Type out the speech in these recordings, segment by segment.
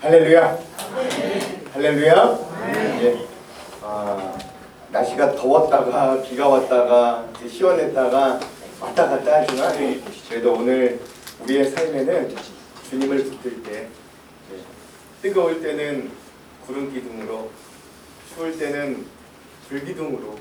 할렐루야. 할렐루야. 예. 날씨가 더웠다가 비가 왔다가 시원했다가 왔다 갔다 하지만 그래도 오늘 우리의 삶에는 주님을 붙들 때 뜨거울 때는 구름 기둥으로, 추울 때는 불 기둥으로,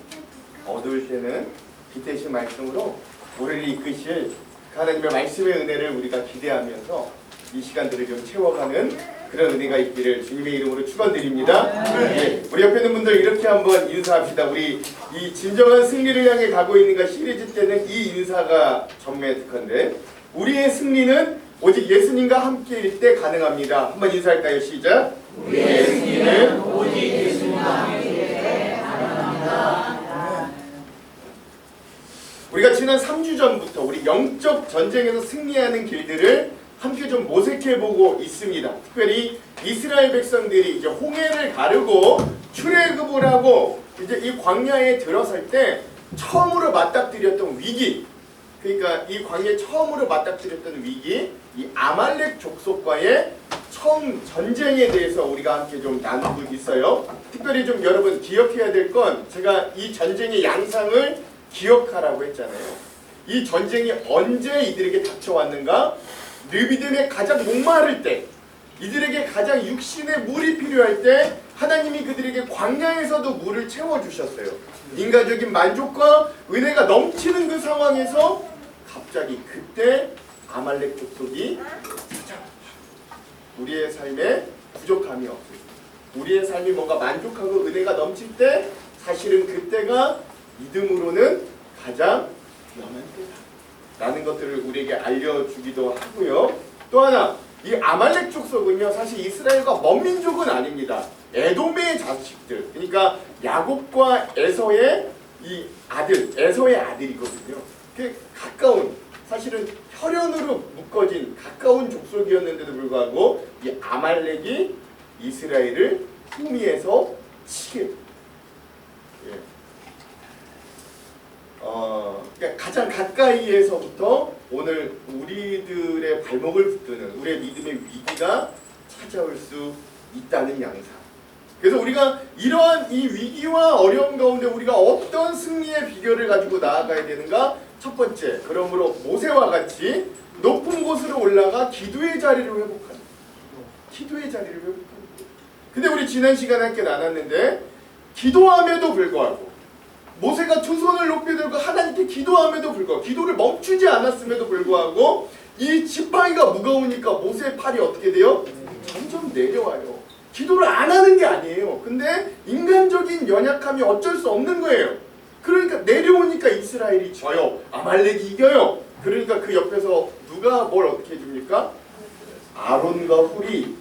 어두울 때는 빛 대신 말씀으로 우리를 이끄실 하나님의 말씀의 은혜를 우리가 기대하면서 이 시간들을 좀 채워가는 그런 은혜가 있기를 주님의 이름으로 축원드립니다. 네, 우리 옆에 있는 분들 이렇게 한번 인사합시다. 우리 이 진정한 승리를 향해 가고 있는가 시리즈 때는 이 인사가 전매특한데, 우리의 승리는 오직 예수님과 함께일 때 가능합니다. 한번 인사할까요? 시작. 우리의 승리는 오직 예수님과 함께일 때 가능합니다. 우리가 지난 3주 전부터 우리 영적 전쟁에서 승리하는 길들을 함께 좀 모색해보고 있습니다. 특별히 이스라엘 백성들이 이제 홍해를 가르고 출애굽을 하고 이제 이 광야에 들어설 때 처음으로 맞닥뜨렸던 위기, 그러니까 이 광야에 처음으로 맞닥뜨렸던 위기, 이 아말렉 족속과의 처음 전쟁에 대해서 우리가 함께 좀 나누고 있어요. 특별히 좀 여러분 기억해야 될 건, 제가 이 전쟁의 양상을 기억하라고 했잖아요. 이 전쟁이 언제 이들에게 닥쳐왔는가? 르비딤에 가장 목마를 때, 이들에게 가장 육신의 물이 필요할 때 하나님이 그들에게 광야에서도 물을 채워주셨어요. 인간적인 만족과 은혜가 넘치는 그 상황에서 갑자기 그때 아말렉 족속이 찾아왔다. 우리의 삶에 부족함이 없을 때, 우리의 삶이 뭔가 만족하고 은혜가 넘칠 때 사실은 그때가 믿음으로는 가장 위험한 때다 라는 것들을 우리에게 알려주기도 하고요. 또 하나, 이 아말렉 족속은요, 사실 이스라엘과 먼 민족은 아닙니다. 에돔의 자식들, 그러니까 야곱과 에서의 이 아들, 에서의 아들이거든요. 그 가까운, 사실은 혈연으로 묶어진 가까운 족속이었는데도 불구하고 이 아말렉이 이스라엘을 후미에서 치게, 그러니까 가장 가까이에서부터 오늘 우리들의 발목을 붙드는 우리의 믿음의 위기가 찾아올 수 있다는 양상. 그래서 우리가 이러한 이 위기와 어려움 가운데 우리가 어떤 승리의 비결을 가지고 나아가야 되는가? 첫 번째, 그러므로 모세와 같이 높은 곳으로 올라가 기도의 자리를 회복하는, 기도의 자리를 회복하는. 근데 우리 지난 시간에 함께 나눴는데, 기도함에도 불구하고 모세가 두 손을 높이 들고 하나님께 기도함에도 불구하고, 기도를 멈추지 않았음에도 불구하고 이 지팡이가 무거우니까 모세의 팔이 어떻게 돼요? 점점 내려와요. 기도를 안 하는 게 아니에요. 근데 인간적인 연약함이 어쩔 수 없는 거예요. 그러니까 내려오니까 이스라엘이 져요. 아말렉이 이겨요. 그러니까 그 옆에서 누가 뭘 어떻게 해줍니까? 아론과 훌이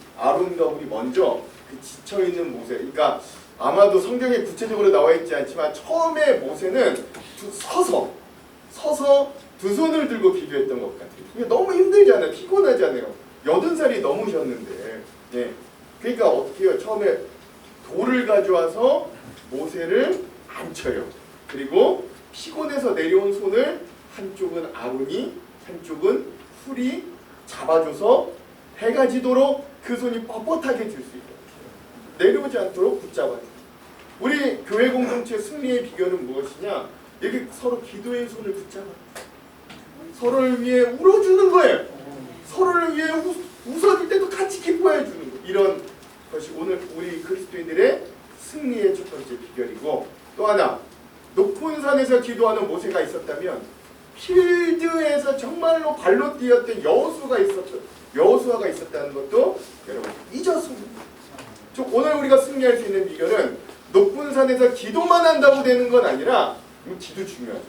먼저 그 지쳐있는 모세, 그러니까 아마도 성경에 구체적으로 나와 있지 않지만 처음에 모세는 서서 두 손을 들고 기도했던 것 같아요. 너무 힘들잖아요. 피곤하잖아요. 80살이 넘으셨는데. 네. 그러니까 어떻게 해요? 처음에 돌을 가져와서 모세를 앉혀요. 그리고 피곤해서 내려온 손을 한쪽은 아론이, 한쪽은 훌이 잡아줘서 해가 지도록 그 손이 뻣뻣하게 들 수 있어요. 내려오지 않도록 붙잡아요. 우리 교회 공동체의 승리의 비결은 무엇이냐? 여기 서로 기도의 손을 붙잡아요. 서로를 위해 울어주는 거예요. 서로를 위해 웃어줄 때도 같이 기뻐해 주는 거예요. 이런 것이 오늘 우리 그리스도인들의 승리의 첫 번째 비결이고, 또 하나, 높은 산에서 기도하는 모세가 있었다면 필드에서 정말로 발로 뛰었던 여호수아가 있었다는 것도 여러분 잊었습니다. 오늘 우리가 승리할 수 있는 비결은 높은 산에서 기도만 한다고 되는 건 아니라, 기도 중요하죠.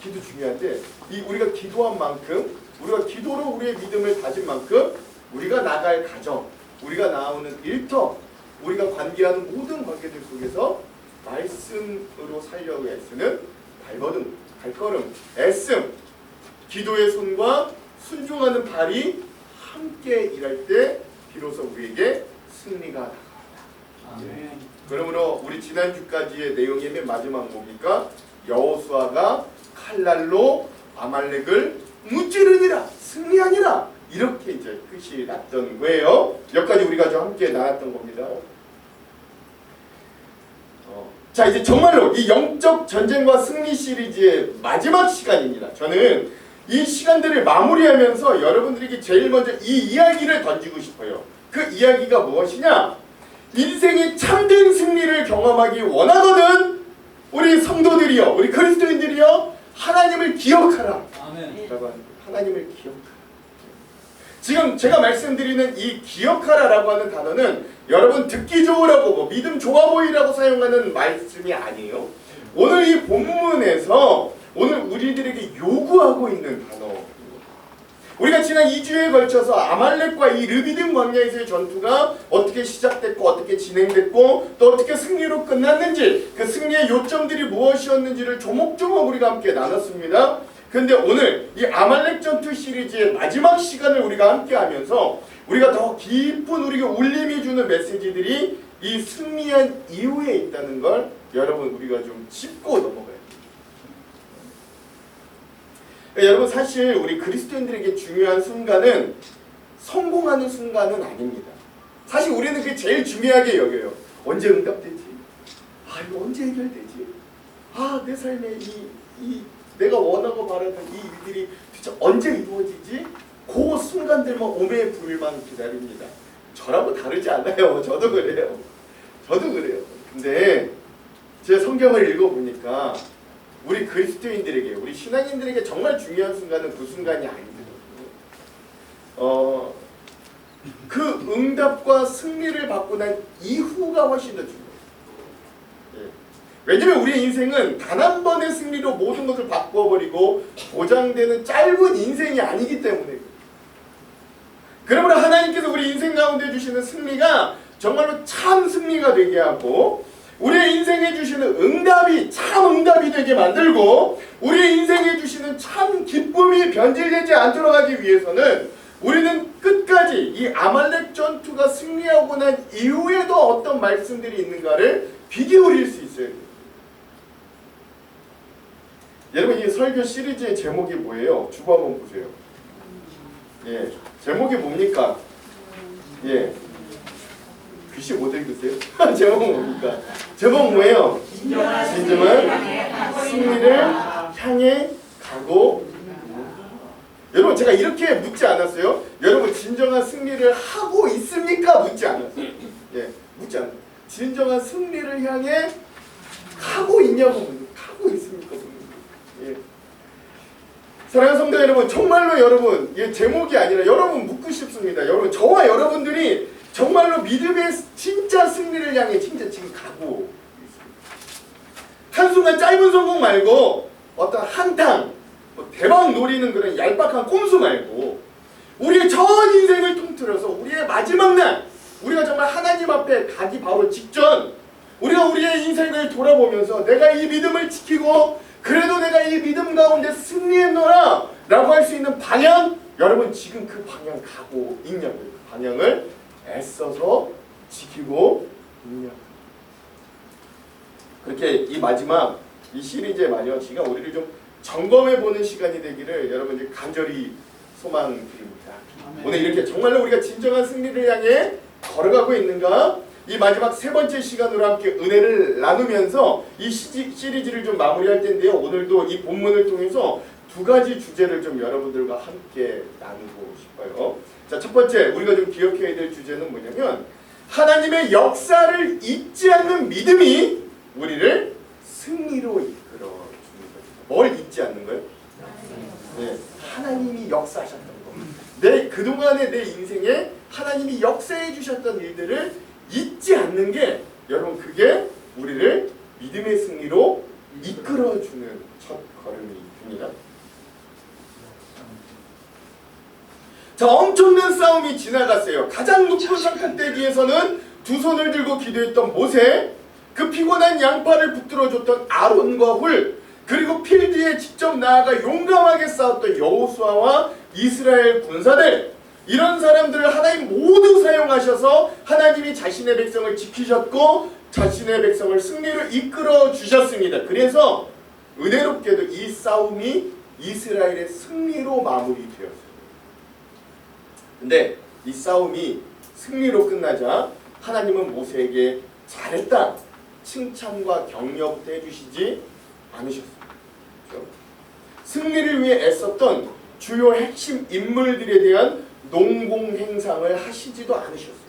기도 중요한데 우리가 기도한 만큼, 우리가 기도로 우리의 믿음을 다진 만큼 우리가 나갈 가정, 우리가 나오는 일터, 우리가 관계하는 모든 관계들 속에서 말씀으로 살려고 애쓰는 발걸음, 애씀, 기도의 손과 순종하는 발이 함께 일할 때 비로소 우리에게 승리가 나갑니다. 그러므로 우리 지난주까지의 내용의 맨 마지막 뭡니까? 여호수아가 칼날로 아말렉을 무찌르니라, 승리하니라 이렇게 이제 끝이 났던 거예요. 여기까지 우리가 좀 함께 나눴던 겁니다. 자, 이제 정말로 이 영적 전쟁과 승리 시리즈의 마지막 시간입니다. 저는 이 시간들을 마무리하면서 여러분들에게 제일 먼저 이 이야기를 던지고 싶어요. 그 이야기가 무엇이냐? 인생의 참된 승리를 경험하기 원하거든 우리 성도들이요, 우리 그리스도인들이요, 하나님을 기억하라. 아멘. 하나님을 기억하라. 지금 제가 말씀드리는 이 기억하라라고 하는 단어는 여러분 듣기 좋으라고 뭐 믿음 좋아 보이라고 사용하는 말씀이 아니에요. 오늘 이 본문에서 오늘 우리들에게 요구하고 있는 단어. 우리가 지난 2주에 걸쳐서 아말렉과 이 르비딤 광야에서의 전투가 어떻게 시작됐고 어떻게 진행됐고 또 어떻게 승리로 끝났는지, 그 승리의 요점들이 무엇이었는지를 조목조목 우리가 함께 나눴습니다. 그런데 오늘 이 아말렉 전투 시리즈의 마지막 시간을 우리가 함께 하면서 우리가 더 깊은 우리에게 울림이 주는 메시지들이 이 승리한 이후에 있다는 걸 여러분 우리가 좀 짚고 넘어가야 돼요. 여러분, 사실 우리 그리스도인들에게 중요한 순간은 성공하는 순간은 아닙니다. 사실 우리는 그게 제일 중요하게 여겨요. 언제 응답되지? 아, 이거 언제 해결되지? 아, 내 삶에 이 내가 원하고 바라던 이 일들이 진짜 언제 이루어지지? 그 순간들만 오매불만 기다립니다. 저라고 다르지 않아요. 저도 그래요. 근데 제가 성경을 읽어보니까 우리 그리스도인들에게, 우리 신앙인들에게 정말 중요한 순간은 그 순간이 아니거든요. 그 응답과 승리를 받고 난 이후가 훨씬 더 중요해요. 왜냐면 우리의 인생은 단 한 번의 승리로 모든 것을 바꿔버리고 보장되는 짧은 인생이 아니기 때문에, 그러므로 하나님께서 우리 인생 가운데 주시는 승리가 정말로 참 승리가 되게 하고, 우리의 인생에 주시는 응답이 참 응답이 되게 만들고, 우리의 인생에 주시는 참 기쁨이 변질되지 않도록 하기 위해서는 우리는 끝까지 이 아말렉 전투가 승리하고 난 이후에도 어떤 말씀들이 있는가를 귀 기울일 수 있어야 돼요. 여러분, 이 설교 시리즈의 제목이 뭐예요? 주보 한번 보세요. 예, 제목이 뭡니까? 예, 글씨 못 읽으세요? 제목은 뭡니까? 제목 뭐예요? 진정한 승리를 향해 가고. 여러분, 제가 이렇게 묻지 않았어요. 여러분, 진정한 승리를 하고 있습니까? 묻지 않았어요. 예, 묻지 않았어요. 진정한 승리를 향해 가고 있냐고 묻는, 가고 있습니까? 예. 사랑하는 성도 여러분, 정말로 여러분, 예, 제목이 아니라 여러분 묻고 싶습니다. 여러분, 저와 여러분들이 정말로 믿음의 진짜 승리를 향해 진짜 지금 가고 있습니다. 한순간 짧은 성공 말고 어떤 한탕, 대박 노리는 그런 얄팍한 꼼수 말고 우리의 전 인생을 통틀어서 우리의 마지막 날, 우리가 정말 하나님 앞에 가기 바로 직전, 우리가 우리의 인생을 돌아보면서 내가 이 믿음을 지키고 그래도 내가 이 믿음 가운데 승리했노라 라고 할 수 있는 방향, 여러분 지금 그 방향 가고 있냐고요. 그 방향을 애써서 지키고 있냐고요. 그렇게 이 마지막, 이 시리즈의 마지막 시간 우리를 좀 점검해보는 시간이 되기를 여러분들 간절히 소망드립니다. 오늘 이렇게 정말로 우리가 진정한 승리를 향해 걸어가고 있는가? 이 마지막 세 번째 시간으로 함께 은혜를 나누면서 이 시리즈를 좀 마무리할 텐데요. 오늘도 이 본문을 통해서 두 가지 주제를 좀 여러분들과 함께 나누고 싶어요. 자, 첫 번째 우리가 좀 기억해야 될 주제는 뭐냐면, 하나님의 역사를 잊지 않는 믿음이 우리를 승리로 이끌어 주는 거죠. 뭘 잊지 않는 거예요? 네, 하나님이 역사하셨던 거. 그동안의 내 인생에 하나님이 역사해 주셨던 일들을 잊지 않는 게, 여러분 그게 우리를 믿음의 승리로 이끌어주는 첫 걸음이 됩니다. 자, 엄청난 싸움이 지나갔어요. 가장 높은 산꼭대기에서는 두 손을 들고 기도했던 모세, 그 피곤한 양팔을 붙들어줬던 아론과 훌, 그리고 필드에 직접 나아가 용감하게 싸웠던 여호수아와 이스라엘 군사들, 이런 사람들을 하나님 모두 사용하셔서 하나님이 자신의 백성을 지키셨고 자신의 백성을 승리로 이끌어 주셨습니다. 그래서 은혜롭게도 이 싸움이 이스라엘의 승리로 마무리되었어요. 근데 이 싸움이 승리로 끝나자 하나님은 모세에게 잘했다 칭찬과 격려부터 해주시지 않으셨어요. 그렇죠? 승리를 위해 애썼던 주요 핵심 인물들에 대한 농공행상을 하시지도 않으셨어요.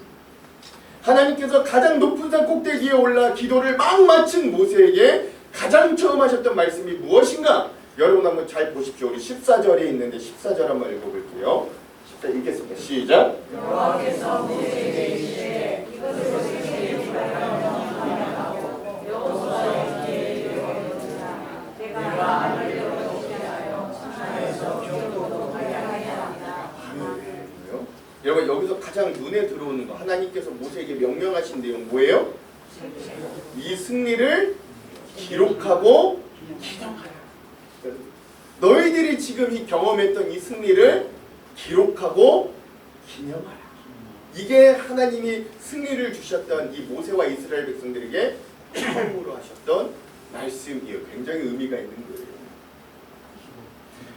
하나님께서 가장 높은 산 꼭대기에 올라 기도를 막 마친 모세에게 가장 처음 하셨던 말씀이 무엇인가? 여러분 한번 잘 보십시오. 우리 14절에 있는데 14절 한번 읽어볼게요. 14절 읽겠습니다. 시작. 여호와께서 모세에게 이르시되 이것을 생각해 명령하고 여호수아에게 이르시되 내가 아무리 어떻게 하여 천하에서 기업으로 가야 하리라. 여러분 여기서 가장 눈에 들어오는 거 하나님께서 모세에게 명령하신 내용 뭐예요? 이 승리를 기록하고 기념하라. 너희들이 지금 이 경험했던 이 승리를 기록하고 기념하라. 이게 하나님이 승리를 주셨던 이 모세와 이스라엘 백성들에게 처음으로 하셨던 말씀이에요. 굉장히 의미가 있는 거예요.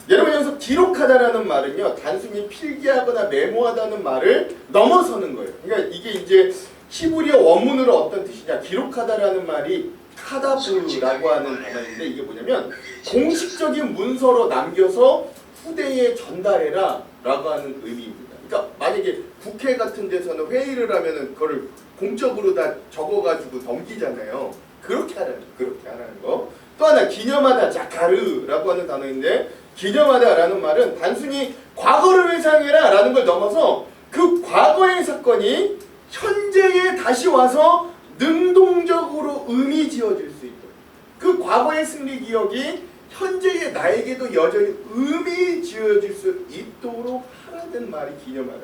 여러분 여기서 기록하다라는 말은요 단순히 필기하거나 메모하다는 말을 넘어서는 거예요. 그러니까 이게 이제 히브리어 원문으로 어떤 뜻이냐, 기록하다라는 말이 카다브라고 하는 단어인데 이게 뭐냐면 공식적인 문서로 남겨서 후대에 전달해라 라고 하는 의미입니다. 그러니까 만약에 국회 같은 데서는 회의를 하면은 그걸 공적으로 다 적어가지고 넘기잖아요. 그렇게 하라는 거. 또 하나 기념하다, 자카르라고 하는 단어인데 기념하다라는 말은 단순히 과거를 회상해라 라는 걸 넘어서 그 과거의 사건이 현재에 다시 와서 능동적으로 의미 지어질 수 있도록, 그 과거의 승리 기억이 현재의 나에게도 여전히 의미 지어질 수 있도록 하라는 말이 기념하라.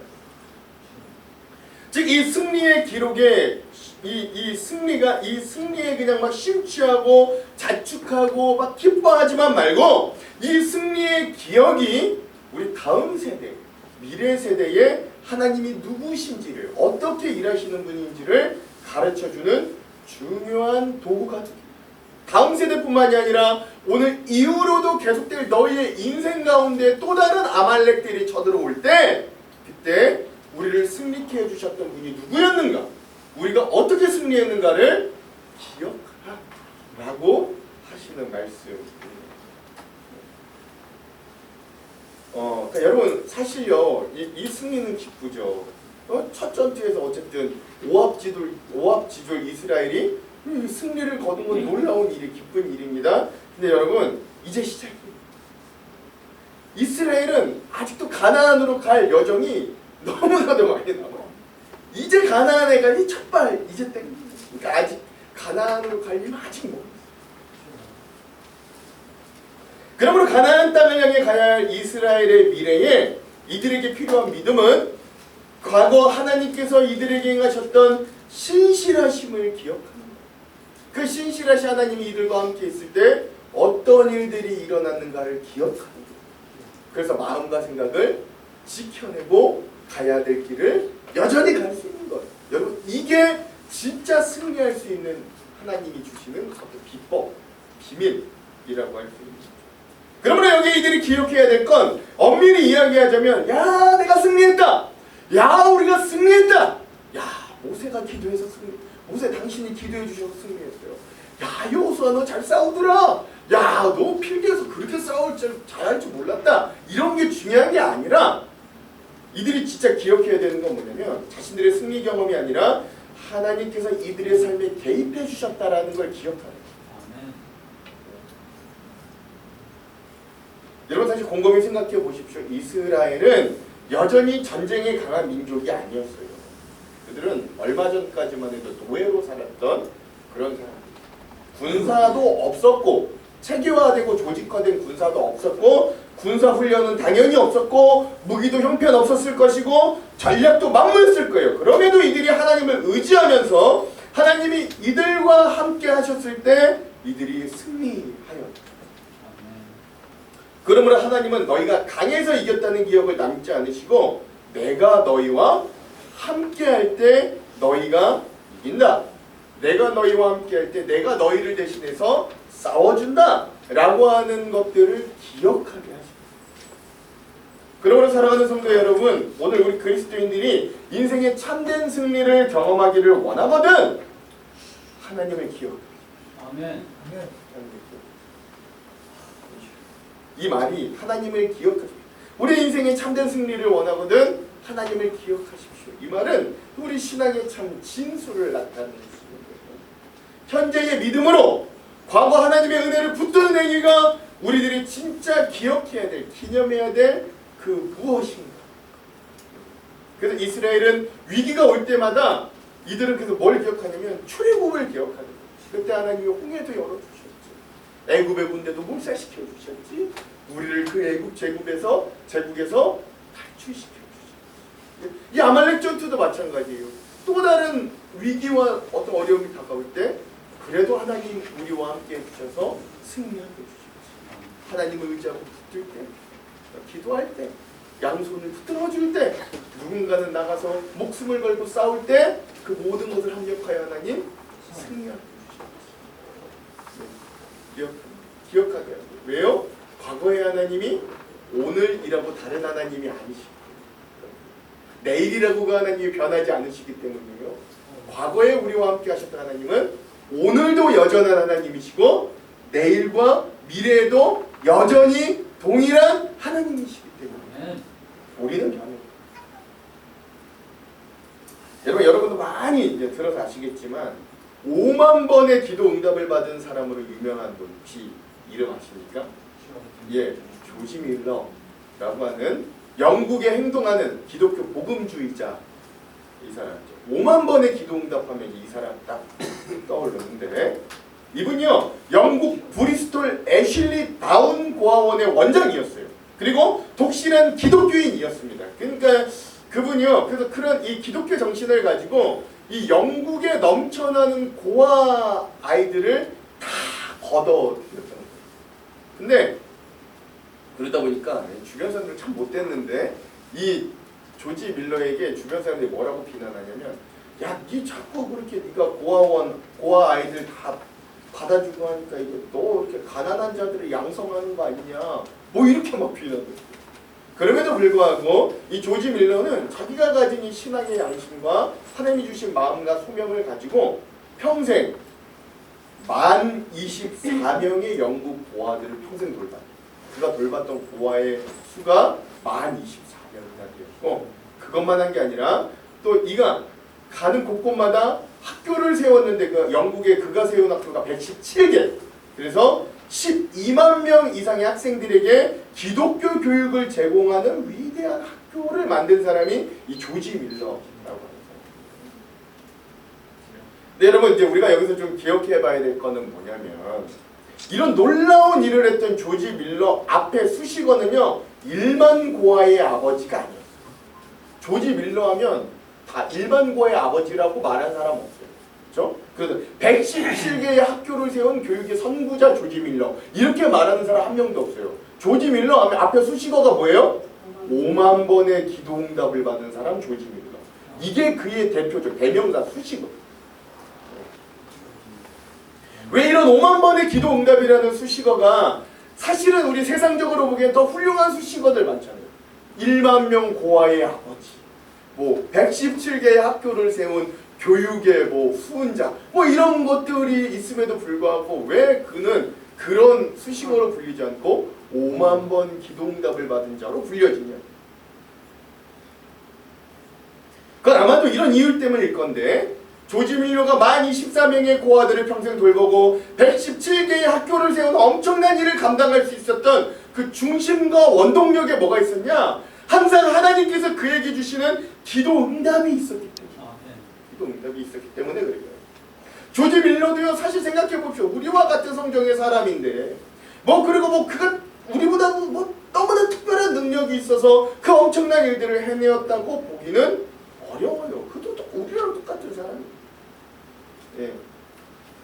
즉 이 승리의 기록에 이 승리에 그냥 막 심취하고 자축하고 막 기뻐하지만 말고 이 승리의 기억이 우리 다음 세대, 미래 세대에 하나님이 누구신지를, 어떻게 일하시는 분인지를 가르쳐주는 중요한 도구가 됩니다. 다음 세대뿐만이 아니라 오늘 이후로도 계속될 너희의 인생 가운데 또 다른 아말렉들이 쳐들어올 때 그때 우리를 승리케 해주셨던 분이 누구였는가, 우리가 어떻게 승리했는가를 기억하라 라고 하시는 말씀입니다. 그러니까 여러분 사실요 이 승리는 기쁘죠. 첫 전투에서 어쨌든 오합지졸 이스라엘이 승리를 거둔 건 놀라운 일이, 기쁜 일입니다. 근데 여러분 이제 시작이에요. 이스라엘은 아직도 가나안으로 갈 여정이 너무나도 많이 남아요. 이제 가나안에 가니 첫발 이제 땡. 그러니까 아직 가나안으로 갈 일은 아직 멀어요. 그러므로 가나안 땅을 향해 가야 할 이스라엘의 미래에 이들에게 필요한 믿음은 과거 하나님께서 이들에게 행하셨던 신실하심을 기억하는 거예요. 그 신실하신 하나님이 이들과 함께 있을 때 어떤 일들이 일어났는가를 기억하는 거예요. 그래서 마음과 생각을 지켜내고 가야 될 길을 여전히 갈 수 있는 거예요. 여러분 이게 진짜 승리할 수 있는 하나님이 주시는 어떤 비법, 비밀이라고 할 수 있는 거죠. 그러므로 여기 이들이 기억해야 될 건 엄밀히 이야기하자면, 야 내가 승리했다, 야 우리가 승리했다, 야 모세가 기도해서 모세 당신이 기도해 주셔서 승리했어요. 야 여호수아 너 잘 싸우더라, 야 너 필기해서 그렇게 싸울 줄 잘할 줄 몰랐다, 이런 게 중요한 게 아니라 이들이 진짜 기억해야 되는 건 뭐냐면 자신들의 승리 경험이 아니라 하나님께서 이들의 삶에 개입해 주셨다라는 걸 기억하는 거예요. 여러분 사실 곰곰이 생각해 보십시오. 이스라엘은 여전히 전쟁에 강한 민족이 아니었어요. 그들은 얼마 전까지만 해도 노예로 살았던 그런 사람들. 군사도 없었고 체계화되고 조직화된 군사도 없었고 군사훈련은 당연히 없었고 무기도 형편없었을 것이고 전략도 막무였을 거예요. 그럼에도 이들이 하나님을 의지하면서 하나님이 이들과 함께 하셨을 때 이들이 승리하였다. 그러므로 하나님은 너희가 강해서 이겼다는 기억을 남지 않으시고 내가 너희와 함께 할 때 너희가 이긴다, 내가 너희와 함께 할 때 내가 너희를 대신해서 싸워준다 라고 하는 것들을 기억하게 하십니다. 그러므로 사랑하는 성도 여러분, 오늘 우리 그리스도인들이 인생의 참된 승리를 경험하기를 원하거든 하나님을 기억. 아멘. 이 말이 하나님을 기억하십시오. 우리 인생의 참된 승리를 원하거든 하나님을 기억하십시오. 이 말은 우리 신앙의 참 진수를 나타내는 거예요. 현재의 믿음으로 과거 하나님의 은혜를 붙드는 행위가 우리들이 진짜 기억해야 될, 기념해야 될 그 무엇인가. 그래서 이스라엘은 위기가 올 때마다 이들은 그래서 뭘 기억하냐면 출애굽을 기억하는 거예요. 그때 하나님이 홍해도 열어주셨지, 애굽의 군대도 몰살시켜 주셨지, 우리를 그 애굽 제국에서 탈출시켜 주셨지. 이 아말렉 전투도 마찬가지예요. 또 다른 위기와 어떤 어려움이 다가올 때 그래도 하나님 우리와 함께 해주셔서 승리하게 해주셨지. 하나님을 의지하고 붙들 때, 기도할 때, 양손을 붙들어 줄 때, 누군가는 나가서 목숨을 걸고 싸울 때 그 모든 것을 합력하여 하나님 승리하게 해주셨지. 기억하게 하고. 왜요? 과거의 하나님이 오늘이라고 다른 하나님이 아니시고 내일이라고가 하나님이 변하지 않으시기 때문이에요. 과거에 우리와 함께 하셨던 하나님은 오늘도 여전한 하나님이시고 내일과 미래에도 여전히 동일한 하나님이시기 때문에 우리는 변해요. 여러분도 많이 이제 들어서 아시겠지만 5만 번의 기도 응답을 받은 사람으로 유명한 분 혹시 이름 아십니까? 예, 조지 밀러라고 하는 영국에 행동하는 기독교 복음주의자 이 사람이죠. 5만 번의 기도 응답하면 이 사람 딱 떠오르는데 이분이요 영국 브리스톨 애슐리 다운 고아원의 원장이었어요. 그리고 독실한 기독교인이었습니다. 그러니까 그분이요 그래서 그런 이 기독교 정신을 가지고 이 영국에 넘쳐나는 고아 아이들을 다 걷어들였던 거예요. 근데 그러다 보니까 주변 사람들 참 못됐는데 이 조지 밀러에게 주변 사람들이 뭐라고 비난하냐면 야, 니 자꾸 그렇게 네가 고아 아이들 다 받아주고 하니까 이거 너 이렇게 가난한 자들을 양성하는 거 아니냐 뭐 이렇게 막 비난해요. 그럼에도 불구하고 이 조지 밀러는 자기가 가진 이 신앙의 양심과 하나님이 주신 마음과 소명을 가지고 평생 24명의 영국 고아들을 평생 돌봤어요. 그가 돌봤던 고아의 수가 24명이나 되었고 그것만 한 게 아니라 또 이가 가는 곳곳마다 학교를 세웠는데 그 영국에 그가 세운 학교가 117개 그래서 12만 명 이상의 학생들에게 기독교 교육을 제공하는 위대한 학교를 만든 사람이 이 조지 밀러라고 하는 사람입니다. 네, 여러분 이제 우리가 여기서 좀 기억해 봐야 될 거는 뭐냐면 이런 놀라운 일을 했던 조지 밀러 앞에 수식어는요 일반 고아의 아버지가 아니었어요. 조지 밀러 하면 다 일반 고아의 아버지라고 말한 사람 없어요. 그렇죠? 그래서 117개의 학교를 세운 교육의 선구자 조지 밀러 이렇게 말하는 사람 한 명도 없어요. 조지 밀러 하면 앞에 수식어가 뭐예요? 5만 번의 기도응답을 받은 사람 조지 밀러. 이게 그의 대표적 대명사 수식어. 왜 이런 5만 번의 기도응답이라는 수식어가 사실은 우리 세상적으로 보기엔 더 훌륭한 수식어들 많잖아요. 1만 명 고아의 아버지, 뭐 117개의 학교를 세운 교육의 뭐 후은자, 뭐 이런 것들이 있음에도 불구하고 왜 그는 그런 수식어로 불리지 않고 5만 번 기도응답을 받은 자로 불려지냐? 그건 아마도 이런 이유 때문일 건데 조지 밀러가 24명의 고아들을 평생 돌보고 117개의 학교를 세운 엄청난 일을 감당할 수 있었던 그 중심과 원동력에 뭐가 있었냐? 항상 하나님께서 그에게 주시는 기도응답이 있었기 때문에. 기도응답이 있었기 때문에 그래요. 조지 밀러도요 사실 생각해 봅시오. 우리와 같은 성정의 사람인데 그리고 그가 우리보다 너무나 특별한 능력이 있어서 그 엄청난 일들을 해내었다고 보기는 어려워요. 그도 우리랑 똑같은 사람이에요. 예.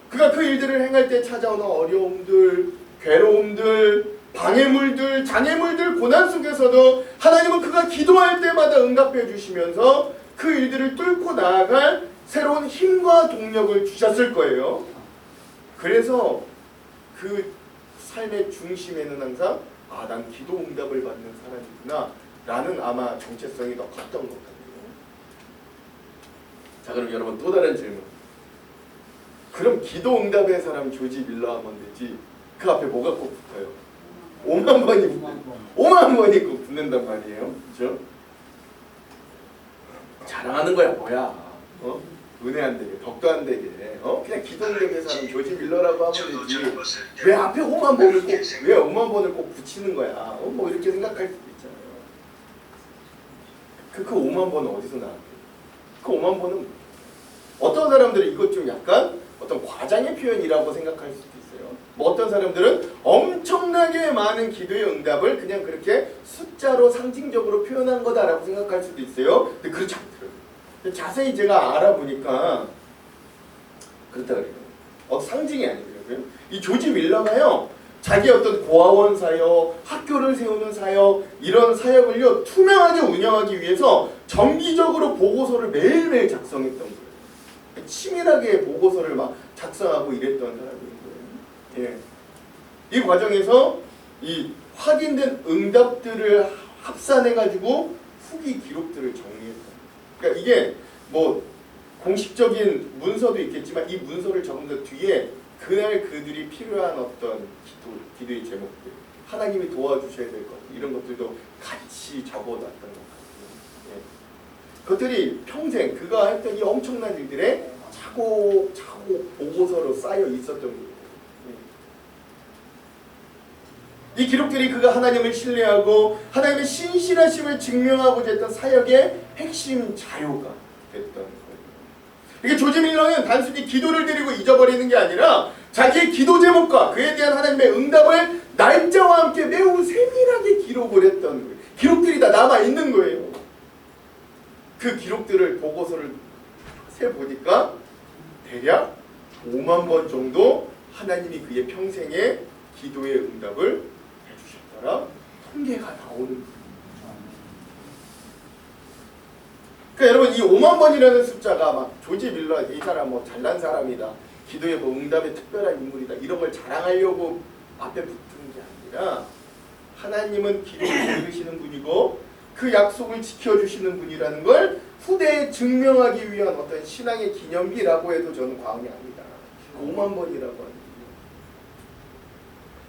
그가 그 일들을 행할 때 찾아오는 어려움들, 괴로움들, 방해물들, 장애물들, 고난 속에서도 하나님은 그가 기도할 때마다 응답해 주시면서 그 일들을 뚫고 나아갈 새로운 힘과 동력을 주셨을 거예요. 그래서 그 삶의 중심에는 항상 난 기도 응답을 받는 사람이구나 라는 아마 정체성이 더 컸던 것 같아요. 자, 그럼 여러분 또 다른 질문. 그럼 기도 응답의 사람 조지 밀러 하면 되지 그 앞에 뭐가 꼭 붙어요? 5만 번이 붙어요. 5만 번이 꼭 붙는단 말이에요. 그렇죠? 자랑하는 거야 뭐야? 은혜 안 되게, 덕도 안 되게, 그냥 기도 응답의 사람 조지 밀러라고 하면 되지. 왜 앞에 5만 번을 꼭, 왜 5만 번을 꼭 붙이는 거야? 뭐 이렇게 생각할 수도 있잖아요. 그 5만 번은 어디서 나왔대요? 그 5만 번은 어떤 사람들은 이것 좀 약간 어떤 과장의 표현이라고 생각할 수도 있어요. 뭐 어떤 사람들은 엄청나게 많은 기도의 응답을 그냥 그렇게 숫자로 상징적으로 표현한 거다라고 생각할 수도 있어요. 근데 그렇지 않더라고요. 자세히 제가 알아보니까 그렇다 그래요. 상징이 아니더라고요. 이 조지 밀러가요, 자기 어떤 고아원 사역, 학교를 세우는 사역, 이런 사역을요 투명하게 운영하기 위해서 정기적으로 보고서를 매일매일 작성했던 거예요. 치밀하게 보고서를 막 작성하고 이랬던 사람인 거예요. 예. 이 과정에서 이 확인된 응답들을 합산해가지고 후기 기록들을 정리했다. 그러니까 이게 뭐 공식적인 문서도 있겠지만 이 문서를 적은 것 뒤에 그날 그들이 필요한 어떤 기도의 제목들, 하나님이 도와주셔야 될 것, 이런 것들도 같이 적어놨던 것 같아요. 예. 그것들이 평생 그가 했던 이 엄청난 일들에 차곡차곡 보고서로 쌓여 있었던 거예요. 이 기록들이 그가 하나님을 신뢰하고 하나님의 신실하심을 증명하고자 했던 사역의 핵심 자료가 됐던 거예요. 이게 조지 밀러는 단순히 기도를 드리고 잊어버리는 게 아니라 자기의 기도 제목과 그에 대한 하나님의 응답을 날짜와 함께 매우 세밀하게 기록을 했던 거예요. 기록들이 다 남아있는 거예요. 그 기록들을 보고서를 세보니까 대략 5만 번 정도 하나님이 그의 평생의 기도의 응답을 해주셨더라 통계가 나오는 거예요. 그러니까 여러분 이 5만 번이라는 숫자가 막 조지 밀러 이 사람 뭐 잘난 사람이다, 기도의 뭐 응답의 특별한 인물이다 이런 걸 자랑하려고 앞에 붙은 게 아니라 하나님은 기도를 들으시는 분이고 그 약속을 지켜주시는 분이라는 걸 후대에 증명하기 위한 어떤 신앙의 기념비라고 해도 저는 과언이 아니다. 5만 번이라고 하는 거예요.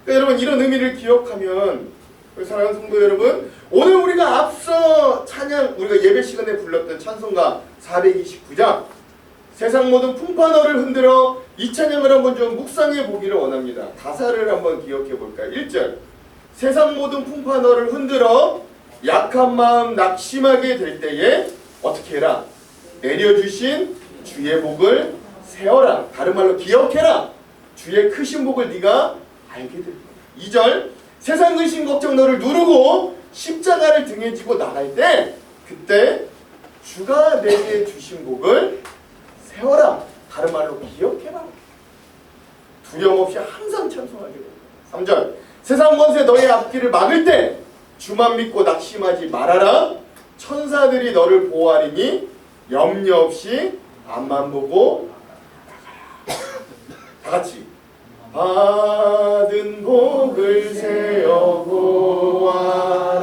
그러니까 여러분 이런 의미를 기억하면 사랑하는 성도 여러분, 오늘 우리가 앞서 찬양, 우리가 예배 시간에 불렀던 찬송가 429장 세상 모든 풍파너를 흔들어, 이 찬양을 한번 좀 묵상해 보기를 원합니다. 가사를 한번 기억해 볼까요? 1절 세상 모든 풍파너를 흔들어 약한 마음 낙심하게 될 때에 어떻게 해라? 내려주신 주의 복을 세어라. 다른 말로 기억해라. 주의 크신 복을 네가 알게 될 거야. 2절 세상 근심 걱정 너를 누르고 십자가를 등에 지고 나갈 때 그때 주가 내게 주신 복을 세워라. 다른 말로 기억해라. 두려움 없이 항상 찬송하게 됩니다. 3절 세상 권세 너의 앞길을 막을 때 주만 믿고 낙심하지 말아라. 천사들이 너를 보호하리니 염려 없이 앞만 보고 나가라. 다 같이 받은 복을 세어 보아라.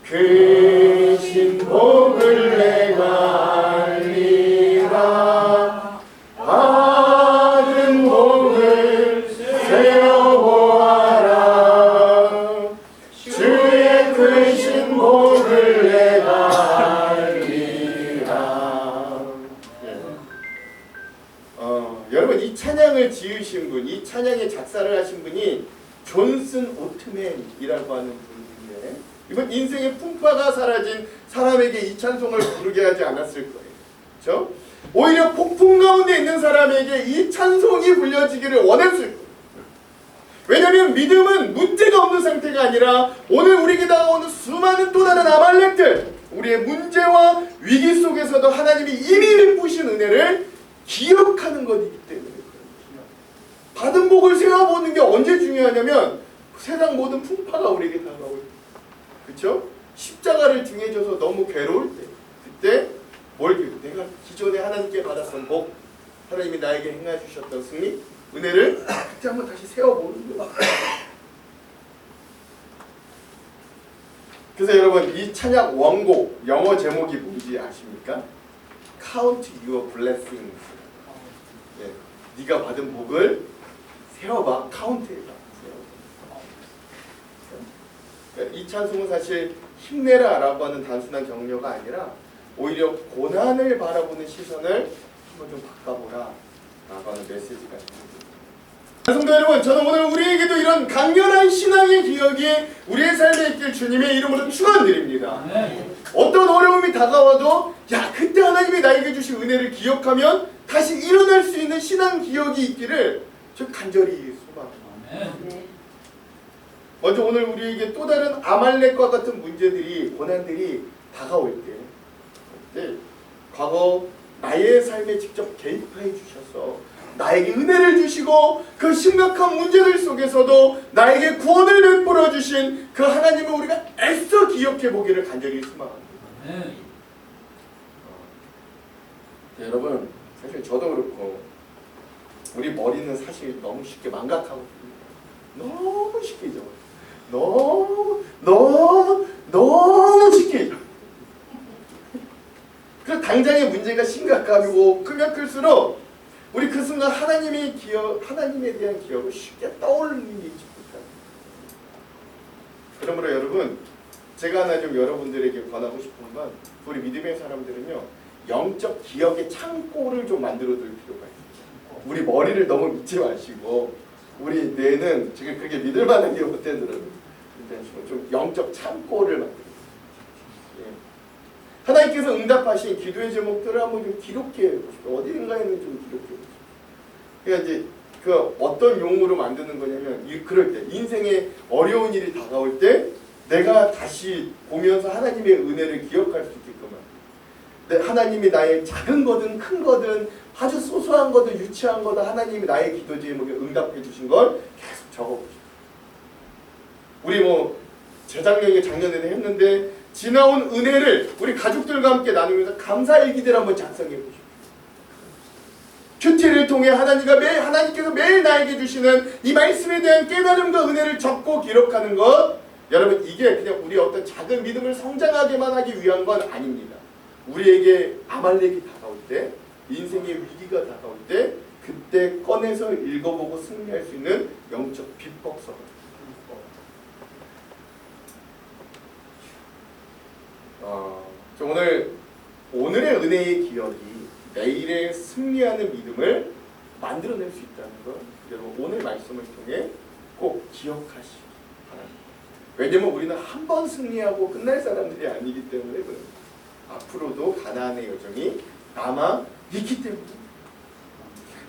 크신 복을 내가 알리라. 받은 복을 세어 보아라. 주의 크신 복을 내가 알리라. 여러분 이 찬양을 지으신 분, 이 찬양의 작사를 하신 분이 존슨 오트맨이라고 하는 분인데 이번 인생의 풍파가 사라진 사람에게 이 찬송을 부르게 하지 않았을 거예요. 그렇죠? 오히려 폭풍 가운데 있는 사람에게 이 찬송이 불려지기를 원했을 거예요. 왜냐하면 믿음은 문제가 없는 상태가 아니라 오늘 우리에게 다가오는 수많은 또 다른 아말렉들, 우리의 문제와 위기 속에서도 하나님이 이미 베푸신 은혜를 기억하는 것이기 때문에 받은 복을 세워보는 게 언제 중요하냐면 세상 모든 풍파가 우리에게 다가올 때, 그렇죠? 십자가를 등에 져서 너무 괴로울 때, 그때 뭘 내가 기존에 하나님께 받았던 복, 하나님이 나에게 행해 주셨던 승리, 은혜를 그때 한번 다시 세워보는 거예요. 그래서 여러분 이 찬양 원곡 영어 제목이 뭔지 아십니까? Count your blessings. 네, 네가 받은 복을 세어봐, 카운트해봐. 이 찬송은 사실 힘내라라고 하는 단순한 격려가 아니라 오히려 고난을 바라보는 시선을 한번 좀 바꿔보라 라고 하는 메시지가 있습니다. 성도 여러분, 저는 오늘 우리에게도 이런 강렬한 신앙의 기억이 우리의 삶에 있길 주님의 이름으로 축원드립니다. 어떤 어려움이 다가와도 야, 그때 하나님이 나에게 주신 은혜를 기억하면 다시 일어날 수 있는 신앙 기억이 있기를 저 간절히 소망합니다. 먼저 오늘 우리에게 또 다른 아말렉과 같은 문제들이, 고난들이 다가올 때 과거 나의 삶에 직접 개입해 주셔서 나에게 은혜를 주시고 그 심각한 문제들 속에서도 나에게 구원을 베풀어 주신 그 하나님을 우리가 애써 기억해 보기를 간절히 소망합니다. 여러분, 사실 저도 그렇고 우리 머리는 사실 너무 쉽게 망각하고 너무 쉽게 잊어버려요. 너무 쉽게 잊어요. 그 당장의 문제가 심각하고 크면 클수록 우리 그 순간 하나님에 대한 기억을 쉽게 떠올리지 못합니다. 그러므로 여러분, 제가 하나 좀 여러분들에게 권하고 싶은 건 우리 믿음의 사람들은요, 영적 기억의 창고를 좀 만들어 둘 필요가 있어요. 우리 머리를 너무 믿지 마시고 우리 뇌는 지금 그렇게 믿을 만한 게 못 되더라고요. 좀 영적 창고를 만들어요. 하나님께서 응답하신 기도의 제목들을 한번 좀 기록해 보십시오. 어디인가에는 좀 기록해 보십시오. 그러니까 이제 그 어떤 용으로 만드는 거냐면, 그럴 때 인생에 어려운 일이 다가올 때 내가 다시 보면서 하나님의 은혜를 기억할 수 있게끔, 하나님이 나의 작은 거든 큰 거든 아주 소소한 거든 유치한 거든 하나님이 나의 기도 제목에 응답해 주신 걸 계속 적어보십시오. 우리 재작년에 작년에도 했는데 지나온 은혜를 우리 가족들과 함께 나누면서 감사일기들 한번 작성해 보십시오. 큐티를 통해 하나님께서 매일 나에게 주시는 이 말씀에 대한 깨달음과 은혜를 적고 기록하는 것, 여러분 이게 그냥 우리 어떤 작은 믿음을 성장하게만 하기 위한 건 아닙니다. 우리에게 아말렉이 다가올 때, 인생의 위기가 다가올 때 그때 꺼내서 읽어보고 승리할 수 있는 영적 비법서. 오늘의 은혜의 기억이 내일의 승리하는 믿음을 만들어낼 수 있다는 것, 여러분 오늘 말씀을 통해 꼭 기억하시기 바랍니다. 왜냐면 우리는 한 번 승리하고 끝날 사람들이 아니기 때문에 그렇습니다. 앞으로도 가나안의 여정이 남아 있기 때문입니다.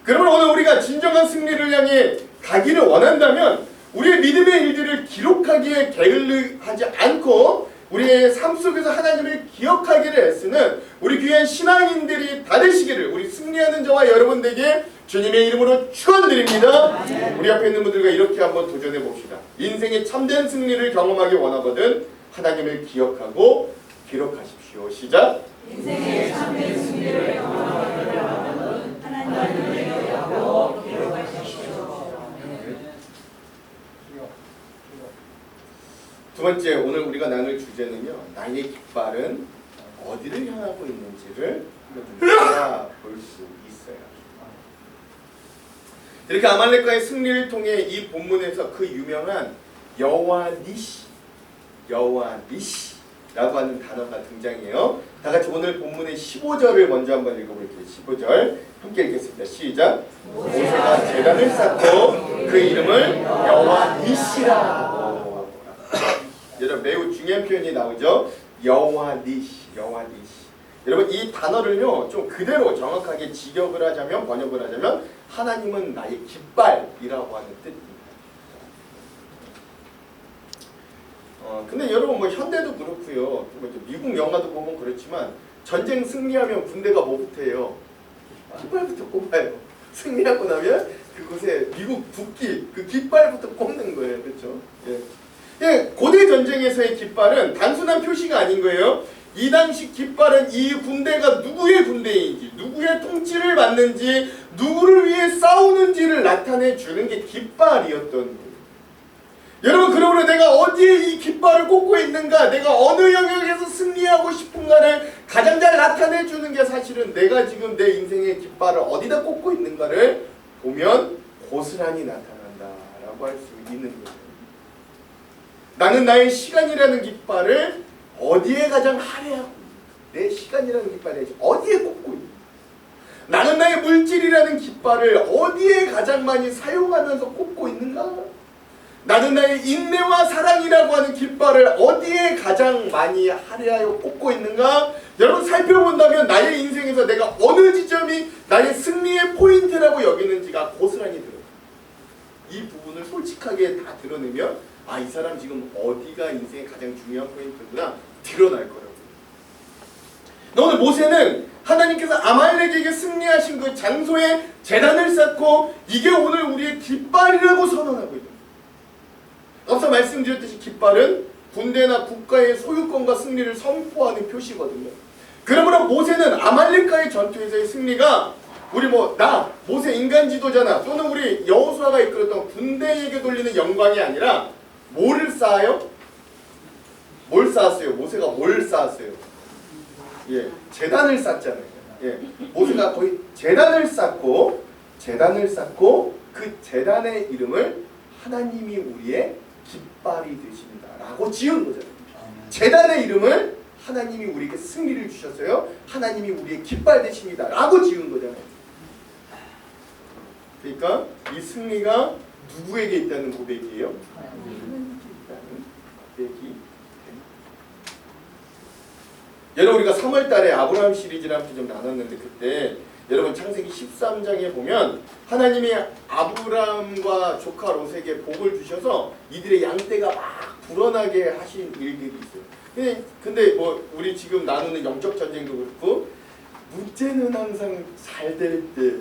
그러면 오늘 우리가 진정한 승리를 향해 가기를 원한다면 우리의 믿음의 일들을 기록하기에 게을리하지 않고 우리의 삶 속에서 하나님을 기억하기를 애쓰는 우리 귀한 신앙인들이 다 되시기를 우리 승리하는 저와 여러분들에게 주님의 이름으로 축원드립니다. 우리 앞에 있는 분들과 이렇게 한번 도전해 봅시다. 인생의 참된 승리를 경험하기 원하거든 하나님을 기억하고 기록하십시오. 시작. 인생의 참된 승리를 경험하기 원하거든 하나님을 기억하고 기록하십시오. 두 번째, 오늘 우리가 나눌 주제는요, 나의 깃발은 어디를 향하고 있는지를 볼 수 있어요. 이렇게 아말렉과의 승리를 통해 이 본문에서 그 유명한 여호와 니시라고 하는 단어가 등장해요. 다 같이 오늘 본문의 15절을 먼저 한번 읽어볼게요. 15절 함께 읽겠습니다. 시작. 모세가 제단을 쌓고 그 이름을 여호와 니시라. 여러분 매우 중요한 표현이 나오죠. 여호와 니시. 여러분 이 단어를요 좀 그대로 정확하게 직역을 하자면, 번역을 하자면 하나님은 나의 깃발이라고 하는 뜻입니다. 근데 여러분 현대도 그렇고요. 미국 영화도 보면 그렇지만 전쟁 승리하면 군대가 뭐부터 해요? 깃발부터 꼽아요. 승리하고 나면 그곳에 미국 국기, 그 깃발부터 꼽는 거예요. 그렇죠? 예, 고대 전쟁에서의 깃발은 단순한 표시가 아닌 거예요. 이 당시 깃발은 이 군대가 누구의 군대인지, 누구의 통치를 받는지, 누구를 위해 싸우는지를 나타내 주는 게 깃발이었던 거예요. 여러분, 그러므로 내가 어디에 이 깃발을 꽂고 있는가, 내가 어느 영역에서 승리하고 싶은가를 가장 잘 나타내 주는 게 사실은 내가 지금 내 인생의 깃발을 어디다 꽂고 있는가를 보면 고스란히 나타난다라고 할 수 있는 거예요. 나는 나의 시간이라는 깃발을 어디에 가장 할애하고, 내 시간이라는 깃발에 어디에 꽂고 있는가, 나는 나의 물질이라는 깃발을 어디에 가장 많이 사용하면서 꽂고 있는가, 나는 나의 인내와 사랑이라고 하는 깃발을 어디에 가장 많이 할애하여 꽂고 있는가, 여러분 살펴본다면 나의 인생에서 내가 어느 지점이 나의 승리의 포인트라고 여기는지가 고스란히 드러나요. 이 부분을 솔직하게 다 드러내면 아, 이 사람 지금 어디가 인생의 가장 중요한 포인트구나 드러날 거라고. 오늘 모세는 하나님께서 아말렉에게 승리하신 그 장소에 제단을 쌓고 이게 오늘 우리의 깃발이라고 선언하고 있는 거예요. 앞서 말씀드렸듯이 깃발은 군대나 국가의 소유권과 승리를 선포하는 표시거든요. 그러므로 모세는 아말렉과의 전투에서의 승리가 우리 모세 인간 지도자나 또는 우리 여호수아가 이끌었던 군대에게 돌리는 영광이 아니라 뭐를 쌓아요? 뭘 쌓았어요? 모세가 뭘 쌓았어요? 예, 제단을 쌓잖아요. 예, 모세가 거의 제단을 쌓고 그 제단의 이름을 하나님이 우리의 깃발이 되십니다라고 지은 거잖아요. 제단의 이름을 하나님이 우리에게 승리를 주셨어요. 하나님이 우리의 깃발 되십니다라고 지은 거잖아요. 그러니까 이 승리가 누구에게 있다는 고백이에요? 하나님께 있다는 고백이. 여러분, 우리가 3월달에 아브라함 시리즈를 함께 좀 나눴는데 그때 여러분 창세기 13장에 보면 하나님이 아브라함과 조카 롯에게 복을 주셔서 이들의 양떼가 막 불어나게 하신 일들이 있어요. 근데 우리 지금 나누는 영적 전쟁도 그렇고 문제는 항상 잘 될 때,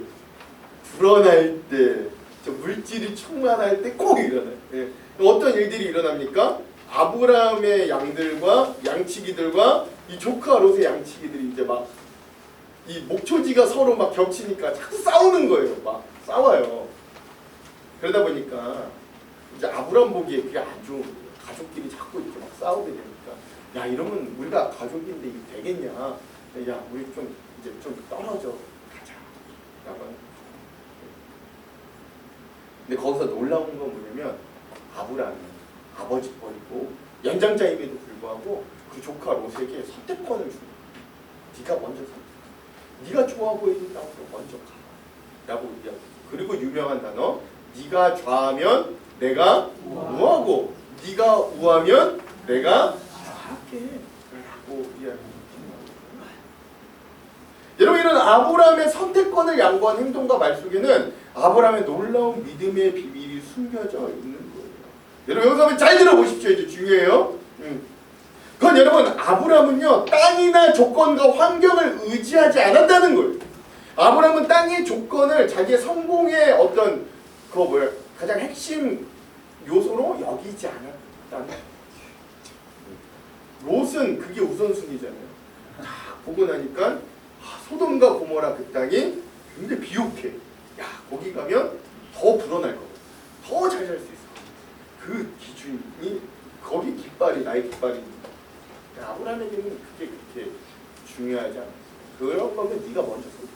불어날 때, 저 물질이 충만할 때 꼭 일어나요. 예. 어떤 일들이 일어납니까? 아브라함의 양들과 양치기들과 이 조카 롯의 양치기들이 이제 막 이 목초지가 서로 막 겹치니까 자꾸 싸우는 거예요. 막 싸워요. 그러다 보니까 이제 아브라함 보기에 그게 안 좋은 거예요. 가족끼리 자꾸 이렇게 막 싸우게 되니까 야, 이러면 우리가 가족인데 이게 되겠냐? 야, 우리 좀 이제 좀 떨어져 가자. 라고 하는. 근데 거기서 놀라운 건 뭐냐면 아브라함이 아버지 버리고 연장자임에도 불구하고 그 조카 롯에게 선택권을 준 거야. 네가 먼저 선택. 네가 좋아 보이는 땅으로 먼저 가. 라고 얘기하고. 그리고 유명한 단어, 네가 좌하면 내가 우하고 네가 우하면 내가 좌할게. 라고 이야기합니다. 여러분, 이런 아브라함의 선택권을 양보한 행동과 말 속에는 아브라함의 놀라운 믿음의 비밀이 숨겨져 있는 거예요. 여러분, 여기서 한번 잘 들어보십시오. 이제 중요해요. 그건 여러분, 아브라함은요 땅이나 조건과 환경을 의지하지 않았다는 거예요. 아브라함은 땅의 조건을 자기의 성공의 어떤 가장 핵심 요소로 여기지 않았다는 거예요. 롯은 그게 우선순위잖아요. 딱 보고 나니까 소돔과 고모라 그 땅이 굉장히 비옥해. 야, 거기 가면 더 불어날 거고 더 잘 살 수 있어. 그 기준이 거기 깃발이 나의 깃발입니다. 아브라함에게는 그게 그렇게 중요하지 않았어. 그런 거면 네가 먼저 선택해.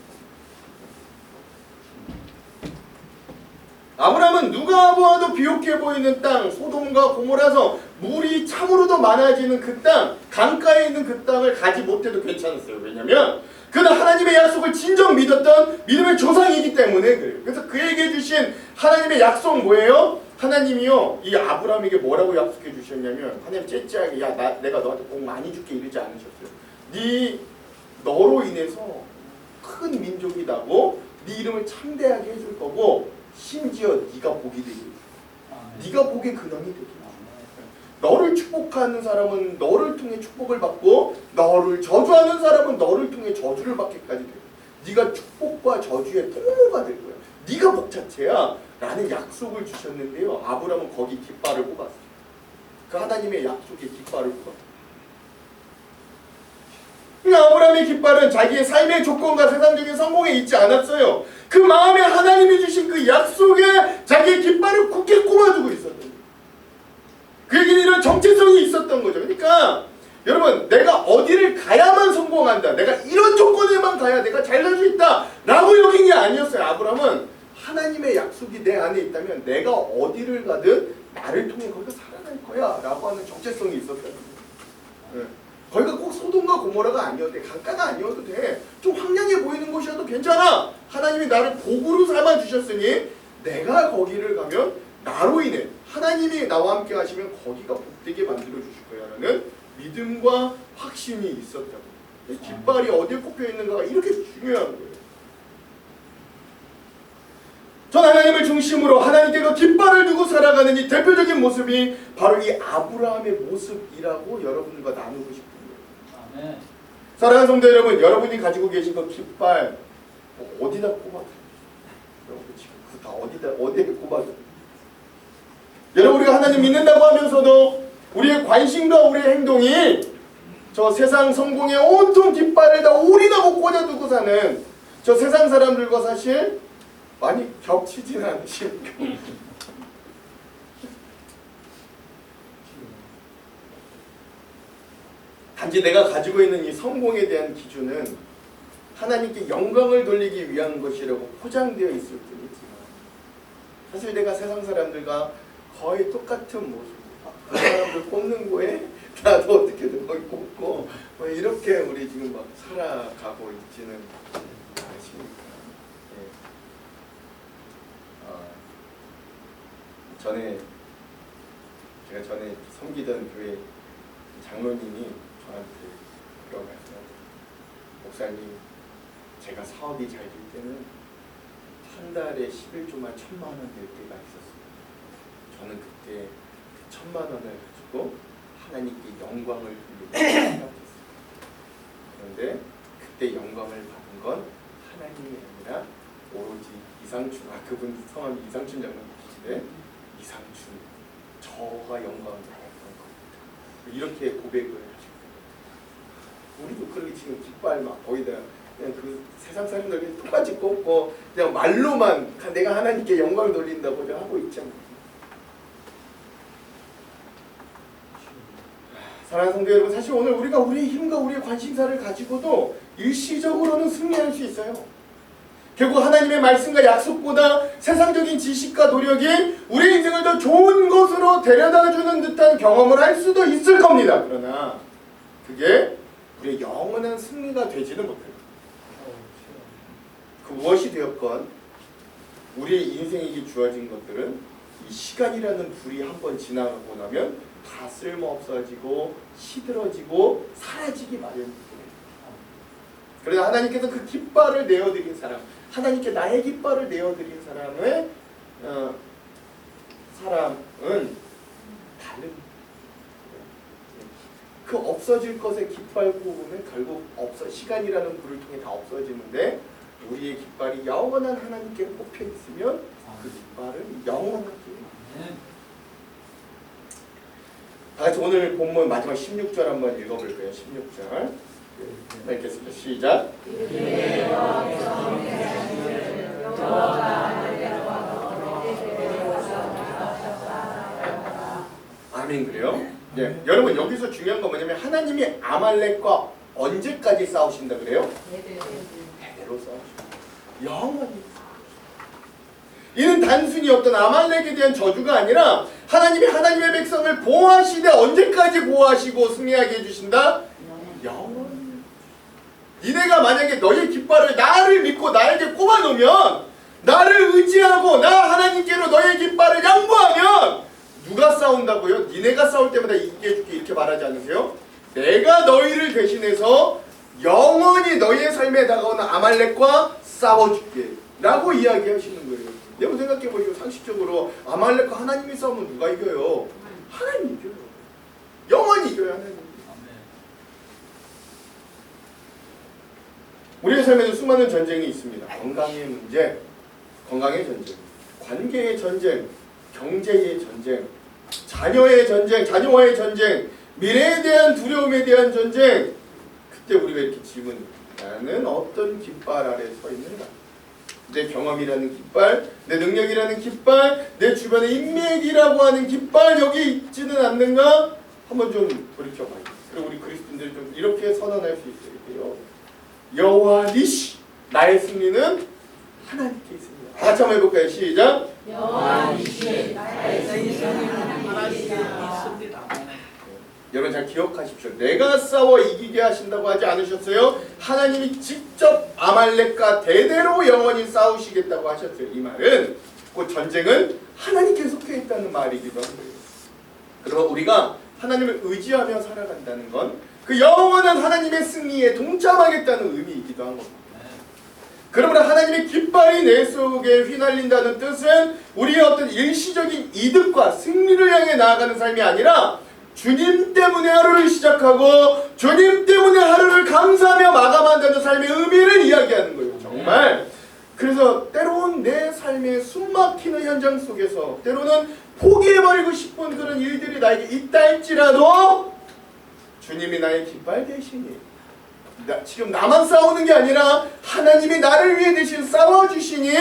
아브라함은 누가 보아도 비옥해 보이는 땅, 소돔과 고모라서 물이 참으로도 많아지는 그 땅, 강가에 있는 그 땅을 가지 못해도 괜찮았어요. 왜냐면 그는 하나님의 약속을 진정 믿었던 믿음의 조상이기 때문에 그래요. 그래서 그에게 주신 하나님의 약속 뭐예요? 하나님이요 이 아브라함에게 뭐라고 약속해 주셨냐면, 하나님 째째하게 내가 너한테 복 많이 줄게 이러지 않으셨어요. 너로 인해서 큰 민족이 나고 네 이름을 창대하게 해줄 거고 심지어 네가 복이 되게 네가 복의 근원이 되게 너를 축복하는 사람은 너를 통해 축복을 받고 너를 저주하는 사람은 너를 통해 저주를 받게까지 돼요. 네가 축복과 저주의 통로가 될 거야. 네가 복 자체야 라는 약속을 주셨는데요, 아브라함은 거기 깃발을 꼽았어요. 그 하나님의 약속의 깃발을 꼽았어요. 아브라함의 깃발은 자기의 삶의 조건과 세상적인 성공에 있지 않았어요. 그 마음에 하나님이 주신 그 약속에 자기의 깃발을 굳게 꼽아두고 있었던 거예요. 그에게는 이런 정체성이 있었던 거죠. 그러니까 여러분, 내가 어디를 가야만 성공한다, 내가 이런 조건에만 가야 내가 잘 살 수 있다 라고 여긴 게 아니었어요. 아브라함은 하나님의 약속이 내 안에 있다면 내가 어디를 가든 나를 통해 거기가 살아날 거야 라고 하는 정체성이 있었다는 거예요. 거기가 꼭 소돔과 고모라가 아니어도 돼, 강가가 아니어도 돼, 좀 황량해 보이는 곳이어도 괜찮아. 하나님이 나를 복으로 삼아 주셨으니 내가 거기를 가면 나로 인해 하나님이 나와 함께 하시면 거기가 복되게 만들어 주실 거야 라는 믿음과 확신이 있었다고. 깃발이 어디에 꼽혀 있는가가 이렇게 중요한 거예요. 전 하나님을 중심으로 하나님께 그 깃발을 두고 살아가는 이 대표적인 모습이 바로 이 아브라함의 모습이라고 여러분들과 나누고 싶은 거예요. 아멘. 사랑하는 성도 여러분, 여러분이 가지고 계신 그 깃발 어디다 꼽아도, 여러분 지금 그 다 어디에 꼽아도, 여러분 우리가 하나님 믿는다고 하면서도 우리의 관심과 우리의 행동이 저 세상 성공의 온통 깃발을 다 올인하고 꽂아두고 사는 저 세상 사람들과 사실 많이 겹치진 않으십니까? 단지 내가 가지고 있는 이 성공에 대한 기준은 하나님께 영광을 돌리기 위한 것이라고 포장되어 있을 뿐이지만 사실 내가 세상 사람들과 거의 똑같은 모습, 그 사람들 꼽는 거에 나도 어떻게든 거기 꼽고 뭐 이렇게 우리 지금 막 살아가고 있지는 않으십니까? 제가 전에 섬기던 교회 장로님이 저한테 그런 말씀을, 목사님, 제가 사업이 잘 될 때는 한 달에 11조만 1,000만 원 낼 때가 있었어요. 저는 그때 그 1,000만 원을 가지고 하나님께 영광을 돌리고 생각했어요. 그런데 그때 영광을 받은 건 하나님이 아니라 오로지 이상춘, 그분 성함이 이상춘 장로님이신데, 이상춘, 저가 영광을 받았던 겁니다. 이렇게 고백을 하셨거든요. 우리도 그렇게 지금 깃발 막 거기다 그냥 그 세상 사람들 똑같이 꼽고 그냥 말로만 내가 하나님께 영광을 돌린다고 하고 있잖아요. 사랑하는 성도 여러분, 사실 오늘 우리가 우리의 힘과 우리의 관심사를 가지고도 일시적으로는 승리할 수 있어요. 결국 하나님의 말씀과 약속보다 세상적인 지식과 노력이 우리 인생을 더 좋은 곳으로 데려다주는 듯한 경험을 할 수도 있을 겁니다. 그러나 그게 우리의 영원한 승리가 되지는 못해요. 그 무엇이 되었건 우리의 인생에게 주어진 것들은 이 시간이라는 불이 한번 지나가고 나면 다 쓸모없어지고 시들어지고 사라지기 마련입니다. 그러나 하나님께서 그 깃발을 내어드린 사람, 하나님께 나의 깃발을 내어드린 사람은 다른, 그 없어질 것의 깃발 꼽으면 결국 시간이라는 불을 통해 다 없어지는데, 우리의 깃발이 영원한 하나님께 꼽혀 있으면 그 깃발은 영원하게. 다 같이 오늘 본문 마지막 16절 한번 읽어볼까요? 16절 읽겠습니다. 시작. 아멘. 그래요? 네. 여러분 여기서 중요한 건 뭐냐면 하나님이 아말렉과 언제까지 싸우신다 그래요? 대대로 싸우십니다. 영원히. 이는 단순히 어떤 아말렉에 대한 저주가 아니라 하나님이 하나님의 백성을 보호하시되 언제까지 보호하시고 승리하게 해주신다? 영원히. 니네가 만약에 너의 깃발을 나를 믿고 나에게 꼽아놓으면, 나를 의지하고 나 하나님께로 너의 깃발을 양보하면 누가 싸운다고요? 니네가 싸울 때마다 이기게 해줄게 이렇게 말하지 않으세요? 내가 너희를 대신해서 영원히 너희의 삶에 다가오는 아말렉과 싸워줄게 라고 이야기하시는 거예요. 여러분 생각해보시고 상식적으로 아말렉과 하나님이 싸우면 누가 이겨요? 하나님이 이겨요. 영원히 이겨요. 하나님. 우리의 삶에도 수많은 전쟁이 있습니다. 건강의 문제, 건강의 전쟁, 관계의 전쟁, 경제의 전쟁, 자녀의 전쟁, 자녀와의 전쟁, 미래에 대한 두려움에 대한 전쟁. 그때 우리가 이렇게 질문해요. 나는 어떤 깃발 아래 서 있는가? 내 경험이라는 깃발, 내 능력이라는 깃발, 내 주변의 인맥이라고 하는 깃발 여기 있지는 않는가? 한번 좀 돌이켜봐요. 그리고 우리 그리스도인들 좀 이렇게 선언할 수 있어요. 여호와 니시, 나의 승리는 하나님께 있습니다. 다 같이 한번 해볼까요? 시작. 여호와 니시, 나의 승리는 하나님께 있습니다. 여러분 잘 기억하십시오. 내가 싸워 이기게 하신다고 하지 않으셨어요? 하나님이 직접 아말렉과 대대로 영원히 싸우시겠다고 하셨어요. 이 말은 그 전쟁은 하나님께 속해 있다는 말이기도 한 거예요. 그러면 우리가 하나님을 의지하며 살아간다는 건 그 영원한 하나님의 승리에 동참하겠다는 의미이기도 한 겁니다. 그러므로 하나님의 깃발이 내 속에 휘날린다는 뜻은 우리의 어떤 일시적인 이득과 승리를 향해 나아가는 삶이 아니라 주님 때문에 하루를 시작하고 주님 때문에 하루를 감사하며 마감한다는 삶의 의미를 이야기하는 거예요. 정말. 그래서 때로는 내 삶의 숨막히는 현장 속에서 때로는 포기해버리고 싶은 그런 일들이 나에게 있다 할지라도 주님이 나의 깃발 대신이 지금 나만 싸우는 게 아니라 하나님이 나를 위해 대신 싸워주시니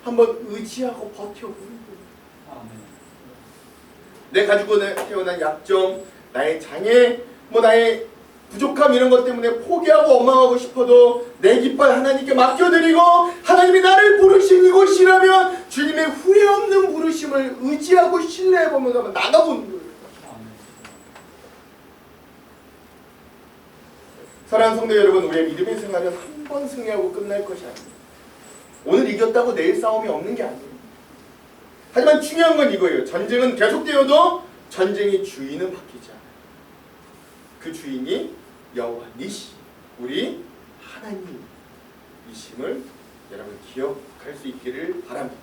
한번 의지하고 버텨보는 거예요. 내 가지고 태어난 약점, 나의 장애, 나의 부족함 이런 것 때문에 포기하고 원망하고 싶어도 내 깃발 하나님께 맡겨드리고 하나님이 나를 부르신 이곳이라면 주님의 후회 없는 부르심을 의지하고 신뢰해보면서 한번 나가보는 거예요. 사랑하는 성도 여러분, 우리의 믿음의 생활은 한 번 승리하고 끝날 것이 아닙니다. 오늘 이겼다고 내일 싸움이 없는 게 아니에요. 하지만 중요한 건 이거예요. 전쟁은 계속되어도 전쟁의 주인은 바뀌지 않아요. 그 주인이 여호와 니시, 우리 하나님이심을 여러분 기억할 수 있기를 바랍니다.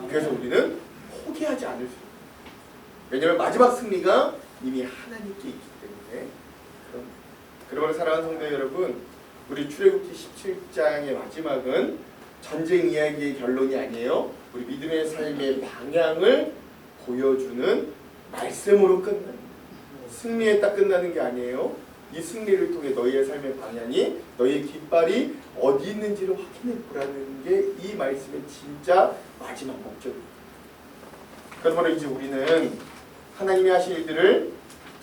그래서 우리는 포기하지 않을 수 있어요. 왜냐하면 마지막 승리가 이미 하나님께 있기 때문에. 그러므로 사랑하는 성도 여러분, 우리 출애굽기 17장의 마지막은 전쟁 이야기의 결론이 아니에요. 우리 믿음의 삶의 방향을 보여주는 말씀으로 끝나는, 승리에 딱 끝나는 게 아니에요. 이 승리를 통해 너희의 삶의 방향이, 너희의 깃발이 어디 있는지를 확인해 보라는 게 이 말씀의 진짜 마지막 목적입니다. 그러므로 이제 우리는 하나님이 하신 일들을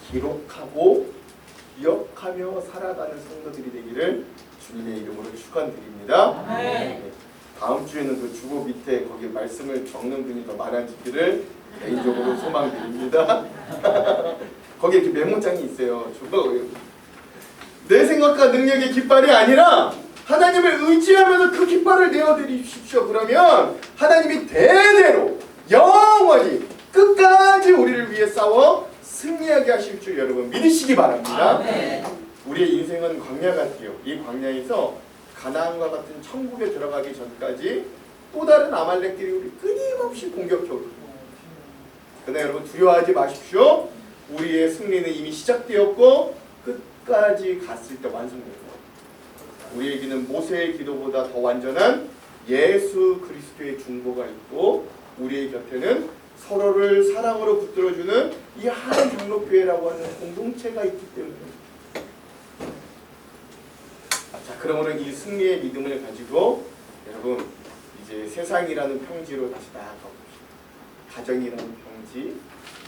기록하고 기억하며 살아가는 성도들이 되기를 주님의 이름으로 축원드립니다. 네. 다음 주에는 그 주보 밑에 거기 말씀을 적는 분이 더 많아지기를 개인적으로 소망드립니다. 거기 이렇게 메모장이 있어요. 내 생각과 능력의 깃발이 아니라 하나님을 의지하면서 그 깃발을 내어드리십시오. 그러면 하나님이 대대로 영원히 끝까지 우리를 위해 싸워 승리하게 하실 줄 여러분 믿으시기 바랍니다. 아멘. 우리의 인생은 광야 같아요. 이 광야에서 가나안과 같은 천국에 들어가기 전까지 또 다른 아말렉들이 우리 끊임없이 공격해오고, 그러나 여러분 두려워하지 마십시오. 우리의 승리는 이미 시작되었고 끝까지 갔을 때 완성됩니다. 우리에게는 모세의 기도보다 더 완전한 예수 그리스도의 중보가 있고 우리의 곁에는 서로를 사랑으로 붙들어주는 이 한 장로교회라고 하는 공동체가 있기 때문입니다. 자, 그러므로 이 승리의 믿음을 가지고 여러분 이제 세상이라는 평지로 다시 나아가 봅시다. 가정이라는 평지,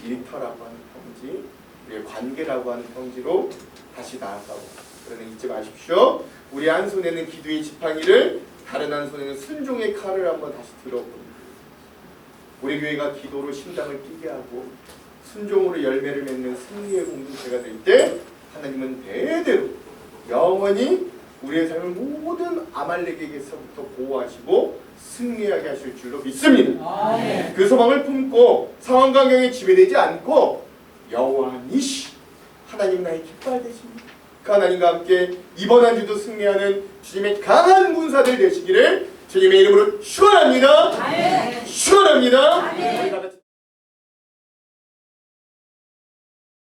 일터라고 하는 평지, 우리의 관계라고 하는 평지로 다시 나아가고, 그러나 잊지 마십시오. 우리 한 손에는 기도의 지팡이를, 다른 한 손에는 순종의 칼을 한번 다시 들어봅니다. 우리 교회가 기도로 심장을 뛰게 하고 순종으로 열매를 맺는 승리의 공동체가 될 때 하나님은 대대로 영원히 우리의 삶을 모든 아말렉에게서부터 보호하시고 승리하게 하실 줄로 믿습니다. 그 소망을 품고 상황과 환경에 지배되지 않고 여호와 니시, 하나님 나의 깃발 되십니다. 그 하나님과 함께 이번 한 주도 승리하는 주님의 강한 군사들 되시기를 주님의 이름으로 축원합니다. 축원합니다.